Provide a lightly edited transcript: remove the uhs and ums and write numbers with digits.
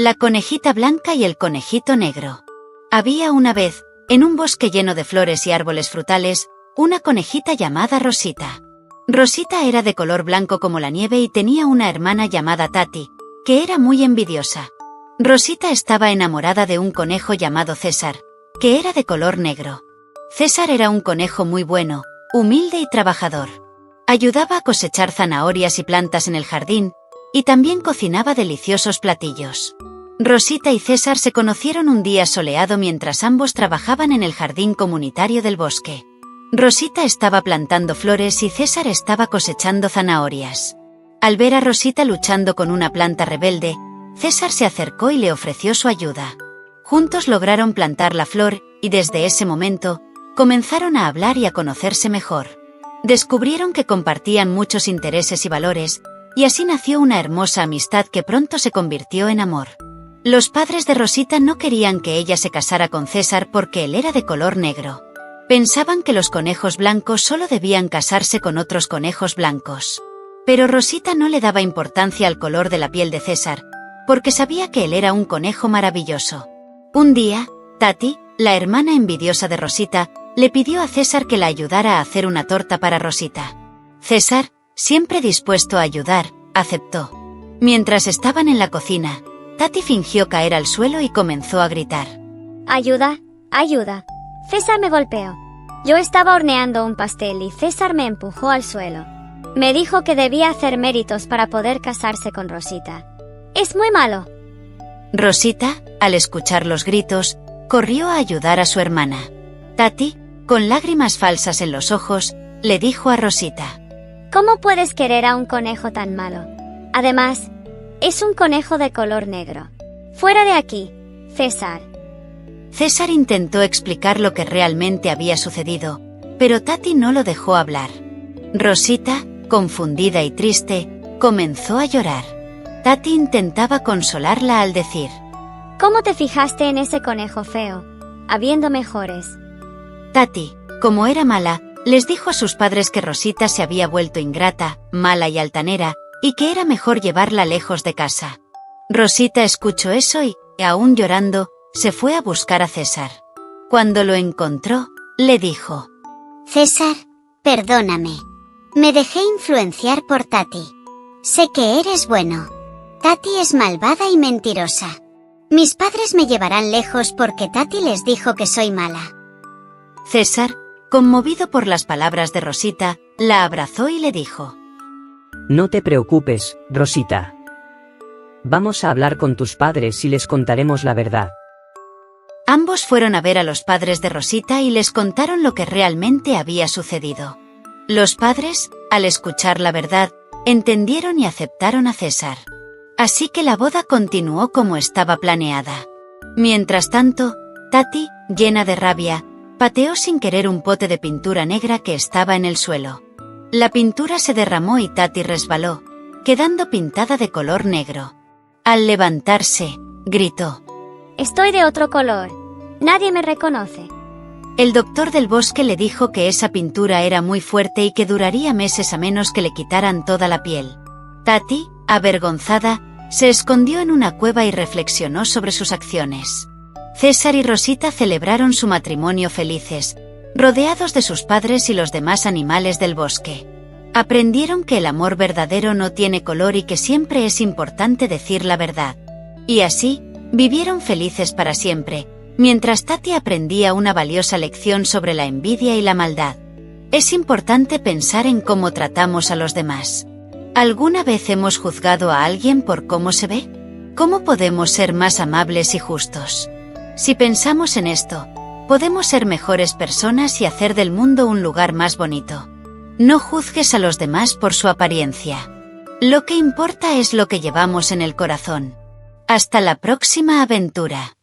La conejita blanca y el conejito negro. Había una vez, en un bosque lleno de flores y árboles frutales, una conejita llamada Rosita. Rosita era de color blanco como la nieve y tenía una hermana llamada Tati, que era muy envidiosa. Rosita estaba enamorada de un conejo llamado César, que era de color negro. César era un conejo muy bueno, humilde y trabajador. Ayudaba a cosechar zanahorias y plantas en el jardín, y también cocinaba deliciosos platillos. Rosita y César se conocieron un día soleado mientras ambos trabajaban en el jardín comunitario del bosque. Rosita estaba plantando flores y César estaba cosechando zanahorias. Al ver a Rosita luchando con una planta rebelde, César se acercó y le ofreció su ayuda. Juntos lograron plantar la flor, y desde ese momento, comenzaron a hablar y a conocerse mejor. Descubrieron que compartían muchos intereses y valores, y así nació una hermosa amistad que pronto se convirtió en amor. Los padres de Rosita no querían que ella se casara con César porque él era de color negro. Pensaban que los conejos blancos solo debían casarse con otros conejos blancos. Pero Rosita no le daba importancia al color de la piel de César, porque sabía que él era un conejo maravilloso. Un día, Tati, la hermana envidiosa de Rosita, le pidió a César que la ayudara a hacer una torta para Rosita. César, siempre dispuesto a ayudar, aceptó. Mientras estaban en la cocina, Tati fingió caer al suelo y comenzó a gritar. ¡Ayuda! ¡Ayuda! César me golpeó. Yo estaba horneando un pastel y César me empujó al suelo. Me dijo que debía hacer méritos para poder casarse con Rosita. ¡Es muy malo! Rosita, al escuchar los gritos, corrió a ayudar a su hermana. Tati, con lágrimas falsas en los ojos, le dijo a Rosita. ¿Cómo puedes querer a un conejo tan malo? Además, es un conejo de color negro. ¡Fuera de aquí, César! César intentó explicar lo que realmente había sucedido, pero Tati no lo dejó hablar. Rosita, confundida y triste, comenzó a llorar. Tati intentaba consolarla al decir. ¿Cómo te fijaste en ese conejo feo, habiendo mejores? Tati, como era mala, les dijo a sus padres que Rosita se había vuelto ingrata, mala y altanera, y que era mejor llevarla lejos de casa. Rosita escuchó eso y, aún llorando, se fue a buscar a César. Cuando lo encontró, le dijo. César, perdóname. Me dejé influenciar por Tati. Sé que eres bueno. Tati es malvada y mentirosa. Mis padres me llevarán lejos porque Tati les dijo que soy mala. César, conmovido por las palabras de Rosita, la abrazó y le dijo. No te preocupes, Rosita. Vamos a hablar con tus padres y les contaremos la verdad. Ambos fueron a ver a los padres de Rosita y les contaron lo que realmente había sucedido. Los padres, al escuchar la verdad, entendieron y aceptaron a César. Así que la boda continuó como estaba planeada. Mientras tanto, Tati, llena de rabia, pateó sin querer un pote de pintura negra que estaba en el suelo. La pintura se derramó y Tati resbaló, quedando pintada de color negro. Al levantarse, gritó. Estoy de otro color. Nadie me reconoce. El doctor del bosque le dijo que esa pintura era muy fuerte y que duraría meses a menos que le quitaran toda la piel. Tati, avergonzada, se escondió en una cueva y reflexionó sobre sus acciones. César y Rosita celebraron su matrimonio felices, rodeados de sus padres y los demás animales del bosque. Aprendieron que el amor verdadero no tiene color y que siempre es importante decir la verdad. Y así, vivieron felices para siempre, mientras Tati aprendía una valiosa lección sobre la envidia y la maldad. Es importante pensar en cómo tratamos a los demás. ¿Alguna vez hemos juzgado a alguien por cómo se ve? ¿Cómo podemos ser más amables y justos? Si pensamos en esto, podemos ser mejores personas y hacer del mundo un lugar más bonito. No juzgues a los demás por su apariencia. Lo que importa es lo que llevamos en el corazón. Hasta la próxima aventura.